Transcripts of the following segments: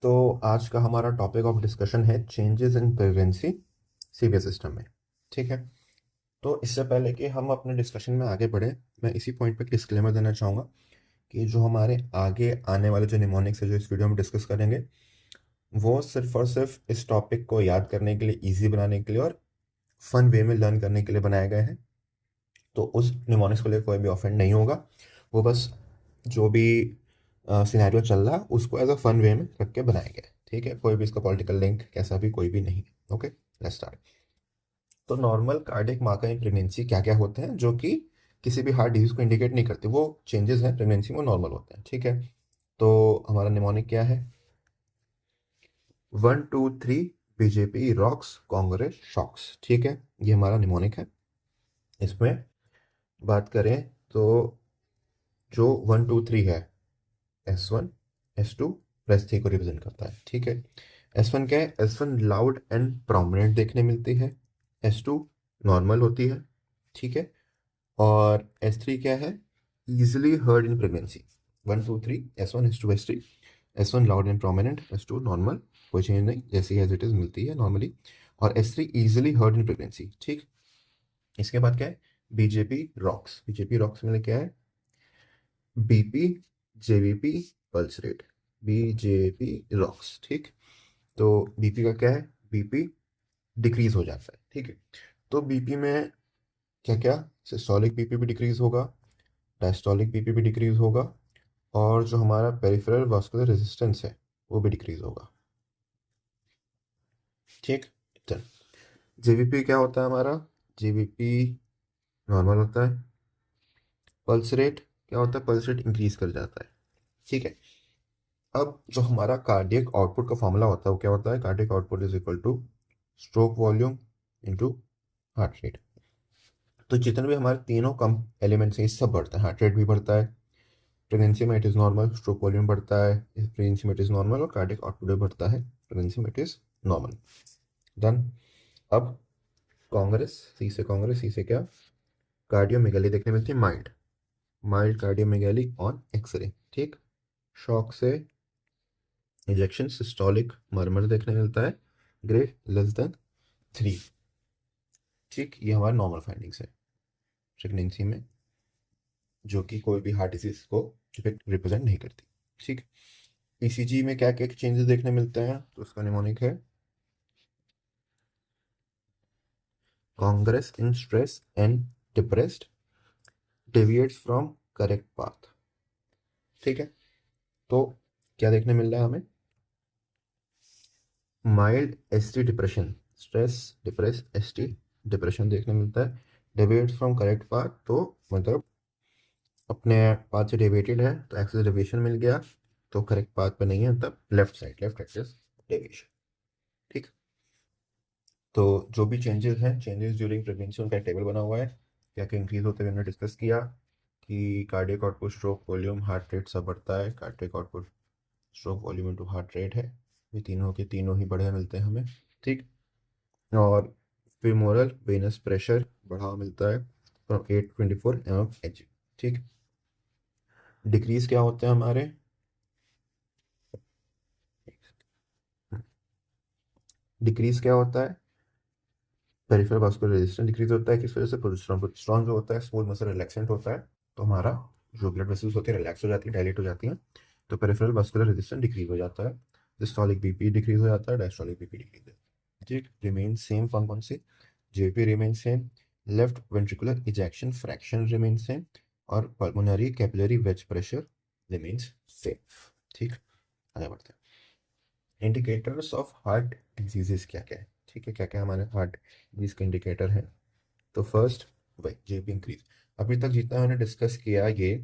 तो आज का हमारा टॉपिक ऑफ डिस्कशन है changes in pregnancy severe system में। ठीक है। तो इससे पहले कि हम अपने डिस्कशन में आगे बढ़े, मैं इसी पॉइंट पे डिस्क्लेमर देना चाहूँगा कि जो हमारे आगे आने वाले जो निमोनिक्स है जो इस वीडियो में डिस्कस करेंगे, वो सिर्फ और सिर्फ इस टॉपिक को याद करने के लिए, ईजी बनाने के लिए और फन वे में लर्न करने के लिए बनाए गए हैं। तो उस निमोनिक्स को लेकर कोई भी ऑफेंड नहीं होगा। वो बस जो भी सिनेरियो चल रहा है उसको एज अ फन वे में रख के बनाया गया है। ठीक है। कोई भी इसका पॉलिटिकल लिंक कैसा भी कोई भी नहीं है। Okay, let's start. तो normal cardiac marker in pregnancy क्या क्या होते हैं जो कि किसी भी हार्ट डिजीज को इंडिकेट नहीं करते, वो चेंजेस हैं प्रेगनेंसी में, नॉर्मल होते हैं। ठीक है। तो हमारा निमोनिक क्या है? 1 2 3 बीजेपी रॉक्स कांग्रेस शॉक्स। ठीक है, ये हमारा निमोनिक है। इसमें बात करें तो जो 1 2 3 है, S1 S2 S3 को रिप्रेजेंट करता है। ठीक है। S1 क्या है? S1 लाउड एंड प्रोमिनेंट देखने मिलती है। S2 नॉर्मल होती है। ठीक है। और S3 क्या है? Easily heard in pregnancy. 1 2 3 S1 S2 S3। S1 loud and prominent, S2 normal, कोई चेंज नहीं, जैसी एज इट इज मिलती है नॉर्मली। और S3 easily heard in pregnancy. ठीक। इसके बाद क्या है? BJP rocks. बीजेपी रॉक्स में क्या है? BP, JVP, pulse rate. BJP rocks. ठीक। तो बीपी का क्या है? बीपी डिक्रीज हो जाता है। ठीक है। तो बीपी में क्या क्या? सिस्टोलिक बीपी भी डिक्रीज होगा, डायस्टोलिक बीपी भी डिक्रीज होगा, और जो हमारा पेरिफेरल वास्कुलर रेजिस्टेंस है वो भी डिक्रीज होगा। ठीक। चल, जेवीपी क्या होता है हमारा? जेवीपी नॉर्मल होता है। पल्स रेट क्या होता है? पल्स रेट इंक्रीज कर जाता है। ठीक है। अब जो हमारा कार्डियक आउटपुट का फॉर्मूला होता है वो क्या होता है? Cardiac output is equal two stroke volume into heart rate. तो जितने भी हमारे तीनों कम एलिमेंट्स हैं, ये सब बढ़ता है। हार्ट रेट भी बढ़ता है, प्रेगनेंसी में it is normal, stroke volume बढ़ता है, प्रेगनेंसी में इट इज़ नॉर्मल, और कार्डियक आउटपुट भी बढ़ता है, प्रेगनेंसी में इट इज़ नॉर्मल। डन। अब कांग्रेस, सी से क्या? कार्डियोमेगाली देखने मिलती है, mild mild cardiomegaly on x-ray. ठीक। शॉक से इजेक्शन, सिस्टोलिक मरमर देखने मिलता है, ग्रे लेस देन 3। ठीक। ये हमारे नॉर्मल फाइंडिंग्स है प्रेगनेंसी में, जो कि कोई भी हार्ट डिजीज को रिप्रेजेंट नहीं करती। ठीक। ईसीजी में क्या क्या चेंजेस देखने मिलते हैं? तो उसका निमोनिक है कांग्रेस इन stress and depressed, deviates from correct path. ठीक है। तो क्या देखने मिल रहा है हमें? Mild ST depression, stress depress ST depression देखने मिलता है। डेविएट्स फ्रॉम करेक्ट पाथ, तो मतलब अपने पाथ से डेविएटेड है तो एक्सिस डेविएशन मिल गया, तो करेक्ट पाथ पे नहीं है, तब left side, left axis deviation. ठीक। तो जो भी चेंजेस हैं, चेंजेस ड्यूरिंग प्रेगनेंसी, उनका टेबल बना हुआ है, क्या क्या इंक्रीज होते हुए हमने डिस्कस किया कि cardiac output, stroke volume, heart rate सब बढ़ता है। Cardiac output, stroke volume into heart rate है, ये तीनों के तीनों ही बढ़िया मिलते हैं हमें। ठीक। और फेमोरल वेनस प्रेशर बढ़ा हुआ मिलता है फ्रॉम 824 mmHg। ठीक। डिक्रीज क्या होते हैं हमारे? डिक्रीज क्या होता है? पेरिफेरल वास्कुलर रेजिस्टेंस डिक्रीज होता है। किस वजह से? प्रोजेस्टेरॉन। प्रोजेस्टेरॉन जो होता है स्मूथ मसल रिलैक्सेंट होता है, तो हमारा जो ब्लड वेसल्स होती है रिलैक्स हो जाती है, डायलेट हो जाती हैं, तो पेरिफेरल वास्कुलर रेजिस्टेंस डिक्रीज हो जाता है। सिस्टोलिक बीपी डिक्रीज हो जाता है, डायस्टोलिक बीपी डिक्रीज हो जाता है। ठीक। रिमेन सेम, कौन कौन से? JP remain same, left ventricular ejection fraction remain same, और pulmonary capillary wedge pressure remains same. ठीक। आगे बढ़ते हैं। इंडिकेटर्स ऑफ हार्ट डिजीजेस क्या क्या है? ठीक है, क्या क्या हमारे हार्ट डिजीज के इंडिकेटर हैं? तो फर्स्ट, वही जेपी इंक्रीज। अभी तक जितना हमने डिस्कस किया ये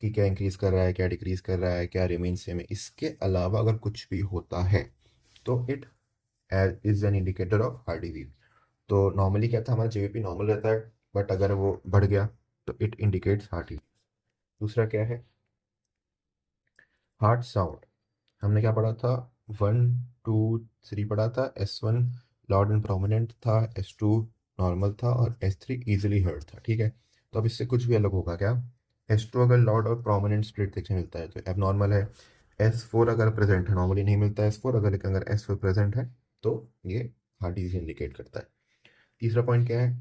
कि क्या इंक्रीज कर रहा है, क्या डिक्रीज कर रहा है, क्या रिमेन सेम है, इसके अलावा अगर कुछ भी होता है तो it is an indicator of heart disease. तो नॉर्मली क्या था, हमारा जेपी नॉर्मल रहता है, बट अगर वो बढ़ गया तो इट इंडिकेट्स हार्ट डिजीज। दूसरा क्या है? Heart sound. हमने क्या पढ़ा था? 1 2 3 पढ़ा था। S1 लाउड एंड प्रोमिनेंट था, S2 नॉर्मल था, और S3 इजिली हर्ड था। ठीक है। तो अब इससे कुछ भी अलग होगा क्या? S2 अगर लाउड और प्रोमिनेंट स्प्लिट देखने मिलता है तो एबनॉर्मल है। S4 अगर प्रेजेंट है, नॉर्मली नहीं मिलता S4, अगर S4 प्रेजेंट है तो ये हार्ट डिजीज इंडिकेट करता है। तीसरा पॉइंट क्या है,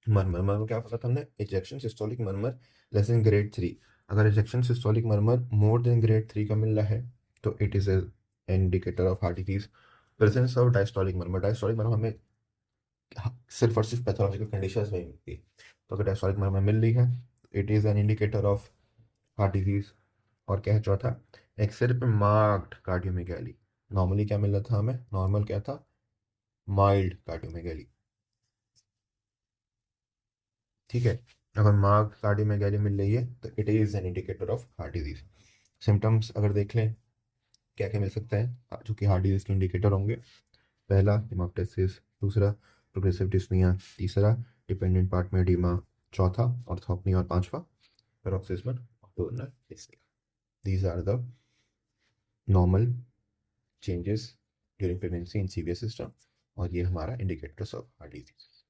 मरमर। मरमर क्या पता था हमने, ejection systolic murmur less than grade 3। अगर ejection systolic murmur more than grade 3 का मिल रहा है तो it is an indicator of heart disease. Presence of diastolic murmur, diastolic murmur हमें सिर्फ और सिर्फ पैथोलॉजिकल कंडीशंस में ही मिलती है, तो अगर डायस्टोलिक मरमर मिल रही है it is an indicator of heart disease. और क्या है चौथा, एक्सरे पे मार्क्ड कार्डियोमेगैली। नॉर्मली क्या मिल रहा था हमें, नॉर्मल क्या था, माइल्ड कार्डियोमेगैली। ठीक है, अगर मार्क्ड कार्डियोमेगैली मिल रही है तो it is an indicator of heart disease. Symptoms अगर देख लें क्या क्या मिल सकता है जो कि हार्ट डिजीज के इंडिकेटर होंगे, पहला हेमोप्टाइसिस, दूसरा प्रोग्रेसिव डिस्निया, तीसरा डिपेंडेंट पार्ट में एडिमा, चौथा ऑर्थोपनी और पांचवा paroxysmal nocturnal dyspnoea. These are the normal changes during pregnancy in severe system, और ये हमारा इंडिकेटर्स ऑफ हार्ट डिजीज।